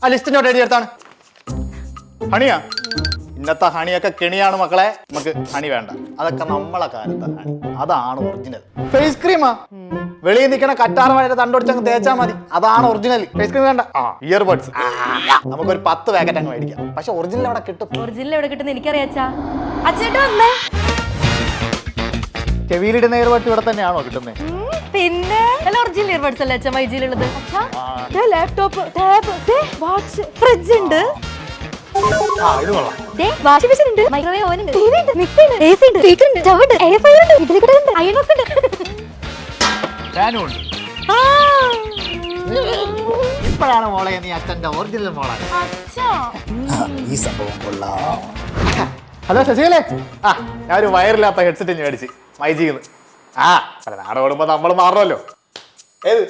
ആ ലിസ്റ്റിനോട്ട് എഴുതി എടുത്താണ്. ഹണിയാ? ഇന്നത്തെ ഹണിയൊക്കെ കെണിയാണ് മക്കളെ. നമുക്ക് ഹണി വേണ്ട, അതൊക്കെ നമ്മളെ കാലത്തെ ഹണി, അതാണ് ഒറിജിനൽ. ഫേസ് ക്രീമാ വെളിയിൽ നിൽക്കണ കറ്റാർവാഴയുടെ തണ്ടൊടിച്ചങ്ങ് തേച്ചാൽ മതി, അതാണ് ഒറിജിനൽ. ഫേസ് ക്രീം വേണ്ട. ഇയർബഡ്സ് നമുക്കൊരു 10 പാക്കറ്റ് അങ്ങ് മേടിക്കാം. പക്ഷെ ഒറിജിനൽ എവിടെ കിട്ടും? ഒറിജിനൽ എവിടെ കിട്ടുന്ന എനിക്കറിയാച്ചാ. അച്ഛേട്ടാ വന്നേ. ചെവിയിലിടുന്ന ഇയർബഡ്സ് ഇവിടെ തന്നെയാണോ കിട്ടുന്നത്? പിന്നെ ഒറിജിനൽ ഇയർബഡ്സ് അല്ലേ അച്ഛാ മൈജിയിലുള്ളത്? ലാപ്ടോപ്പ്, ടാബ്, വാച്ച്, ഫ്രിഡ്ജ് ഉണ്ട്, വാഷിംഗ് മെഷീൻ ഉണ്ട്, മൈക്രോവേവ് ഓവൻ ഉണ്ട്, ടിവി ഉണ്ട്, മിക്സി ഉണ്ട്, എസി ഉണ്ട്, സ്പീക്കർ ഉണ്ട്, സ്റ്റവ് ഉണ്ട്, എയർ ഫ്രയർ ഉണ്ട്, ഇഡ്ഡലി കുട്ടർ ഉണ്ട്, അയൺ ബോക്സ് ഉണ്ട്, ഫാനും ഉണ്ട്. ഇപ്പോഴാണ് മോളെ നീ അച്ഛന്റെ ഒറിജിനൽ മോളാണ്. ഈ സംഭവം കൊള്ളാം. ഹലോ ശശികലേ, ഞാനൊരു വയറില്ലാത്ത ഹെഡ്സെറ്റ് മേടിച്ച് മൈജിന്ന്. അല്ല നാട് ഓടുമ്പോ നമ്മൾ മാറണമല്ലോ. ഏത്